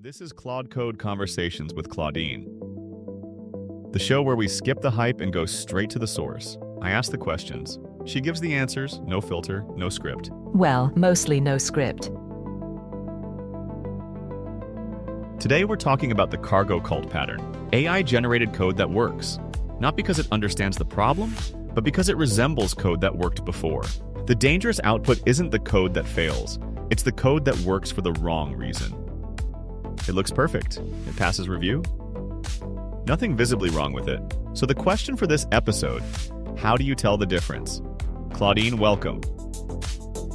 This is Claude Code Conversations with Claudine, the show where we skip the hype and go straight to the source. I ask the questions. She gives the answers, no filter, no script. Well, mostly no script. Today we're talking about the cargo cult pattern, AI-generated code that works. Not because it understands the problem, but because it resembles code that worked before. The dangerous output isn't the code that fails, it's the code that works for the wrong reason. It looks perfect. It passes review. Nothing visibly wrong with it. So the question for this episode, how do you tell the difference? Claudine, welcome.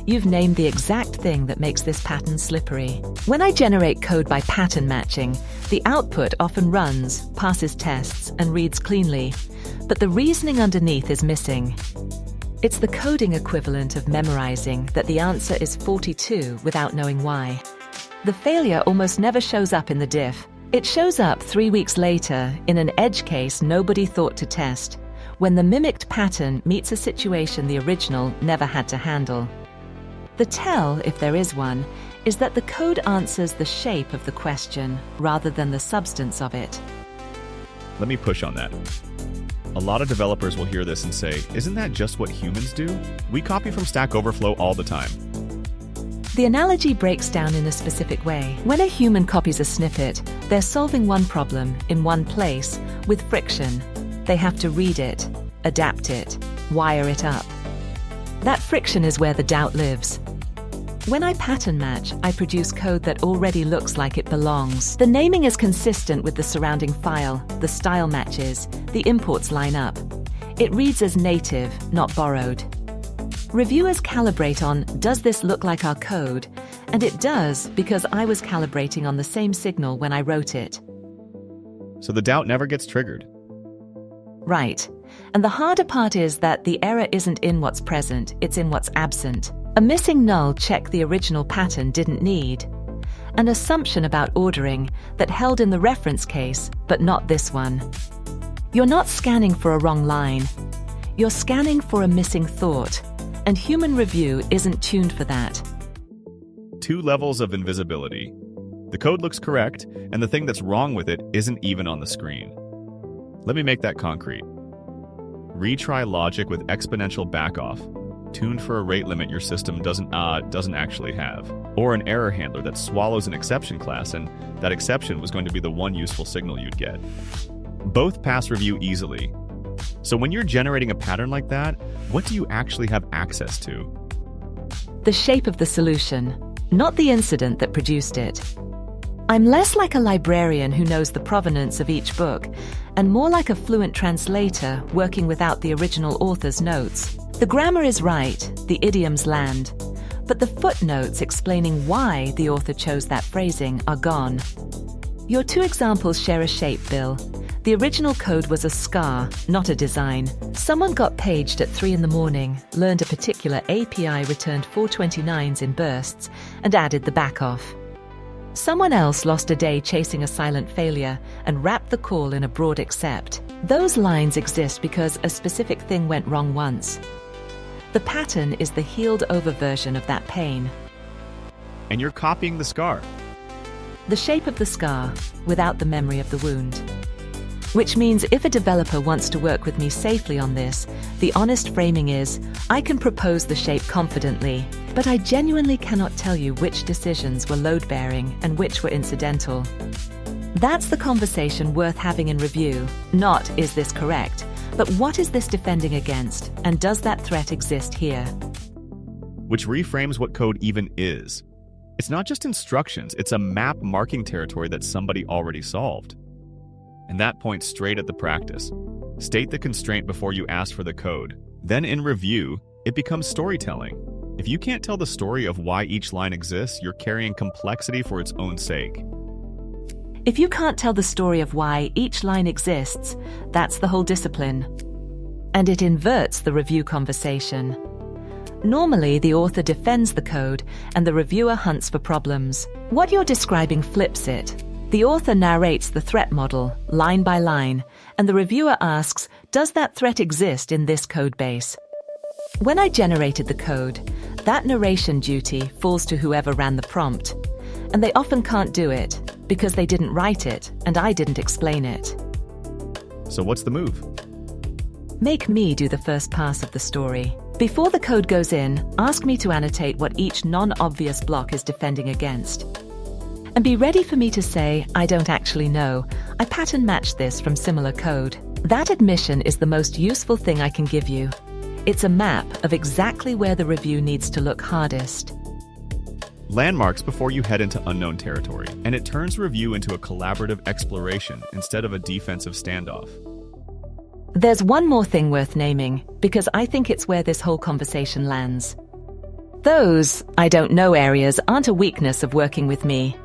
You've named the exact thing that makes this pattern slippery. When I generate code by pattern matching, the output often runs, passes tests, and reads cleanly. But the reasoning underneath is missing. It's the coding equivalent of memorizing that the answer is 42 without knowing why. The failure almost never shows up in the diff. It shows up 3 weeks later in an edge case nobody thought to test, when the mimicked pattern meets a situation the original never had to handle. The tell, if there is one, is that the code answers the shape of the question rather than the substance of it. Let me push on that. A lot of developers will hear this and say, isn't that just what humans do? We copy from Stack Overflow all the time. The analogy breaks down in a specific way. When a human copies a snippet, they're solving one problem in one place with friction. They have to read it, adapt it, wire it up. That friction is where the doubt lives. When I pattern match, I produce code that already looks like it belongs. The naming is consistent with the surrounding file, the style matches, the imports line up. It reads as native, not borrowed. Reviewers calibrate on, does this look like our code? And it does, because I was calibrating on the same signal when I wrote it. So the doubt never gets triggered. Right. And the harder part is that the error isn't in what's present, it's in what's absent. A missing null check the original pattern didn't need. An assumption about ordering that held in the reference case, but not this one. You're not scanning for a wrong line. You're scanning for a missing thought. And human review isn't tuned for that. 2 levels of invisibility. The code looks correct, and the thing that's wrong with it isn't even on the screen. Let me make that concrete. Retry logic with exponential backoff, tuned for a rate limit your system doesn't actually have, or an error handler that swallows an exception class, and that exception was going to be the one useful signal you'd get. Both pass review easily. So when you're generating a pattern like that, what do you actually have access to? The shape of the solution, not the incident that produced it. I'm less like a librarian who knows the provenance of each book, and more like a fluent translator working without the original author's notes. The grammar is right, the idioms land, but the footnotes explaining why the author chose that phrasing are gone. Your 2 examples share a shape, Bill. The original code was a scar, not a design. Someone got paged at 3 in the morning, learned a particular API returned 429s in bursts, and added the back off. Someone else lost a day chasing a silent failure and wrapped the call in a broad accept. Those lines exist because a specific thing went wrong once. The pattern is the healed-over version of that pain. And you're copying the scar. The shape of the scar, without the memory of the wound. Which means if a developer wants to work with me safely on this, the honest framing is, I can propose the shape confidently, but I genuinely cannot tell you which decisions were load-bearing and which were incidental. That's the conversation worth having in review. Not, is this correct, but what is this defending against, and does that threat exist here? Which reframes what code even is. It's not just instructions, it's a map marking territory that somebody already solved. And that points straight at the practice. State the constraint before you ask for the code. Then in review, it becomes storytelling. If you can't tell the story of why each line exists, you're carrying complexity for its own sake. If you can't tell the story of why each line exists, that's the whole discipline. And it inverts the review conversation. Normally, the author defends the code and the reviewer hunts for problems. What you're describing flips it. The author narrates the threat model, line by line, and the reviewer asks, does that threat exist in this code base? When I generated the code, that narration duty falls to whoever ran the prompt. And they often can't do it because they didn't write it and I didn't explain it. So what's the move? Make me do the first pass of the story. Before the code goes in, ask me to annotate what each non-obvious block is defending against. And be ready for me to say, I don't actually know. I pattern matched this from similar code. That admission is the most useful thing I can give you. It's a map of exactly where the review needs to look hardest. Landmarks before you head into unknown territory, and it turns review into a collaborative exploration instead of a defensive standoff. There's one more thing worth naming, because I think it's where this whole conversation lands. Those I don't know areas aren't a weakness of working with me.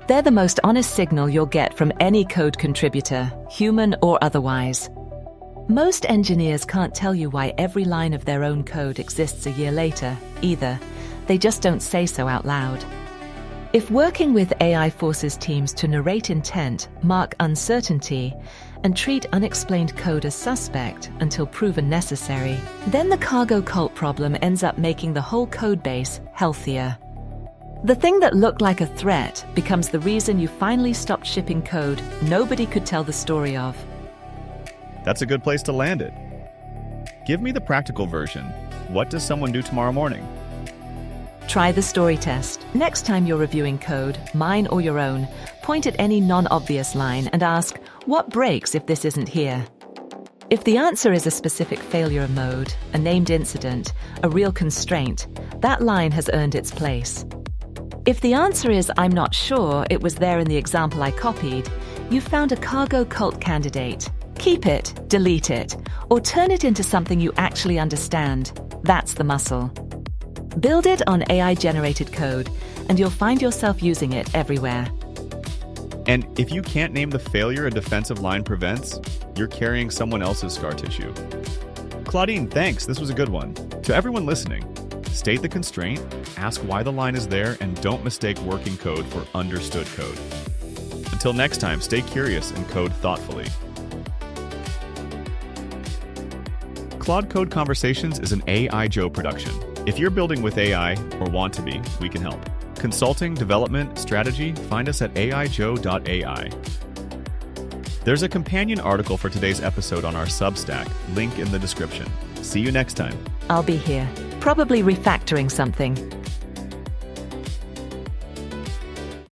They're the most honest signal you'll get from any code contributor, human or otherwise. Most engineers can't tell you why every line of their own code exists a year later, either. They just don't say so out loud. If working with AI forces teams to narrate intent, mark uncertainty, and treat unexplained code as suspect until proven necessary, then the cargo cult problem ends up making the whole code base healthier. The thing that looked like a threat becomes the reason you finally stopped shipping code nobody could tell the story of. That's a good place to land it. Give me the practical version. What does someone do tomorrow morning? Try the story test. Next time you're reviewing code, mine or your own, point at any non-obvious line and ask, what breaks if this isn't here? If the answer is a specific failure mode, a named incident, a real constraint, that line has earned its place. If the answer is, I'm not sure, it was there in the example I copied, you've found a cargo cult candidate. Keep it, delete it, or turn it into something you actually understand. That's the muscle. Build it on AI-generated code, and you'll find yourself using it everywhere. And if you can't name the failure a defensive line prevents, you're carrying someone else's scar tissue. Claudine, thanks. This was a good one. To everyone listening, state the constraint, ask why the line is there, and don't mistake working code for understood code. Until next time, stay curious and code thoughtfully. Claude Code Conversations is an AI Joe production. If you're building with AI or want to be, we can help. Consulting, development, strategy, find us at aijoe.ai. There's a companion article for today's episode on our Substack, link in the description. See you next time. I'll be here, probably refactoring something.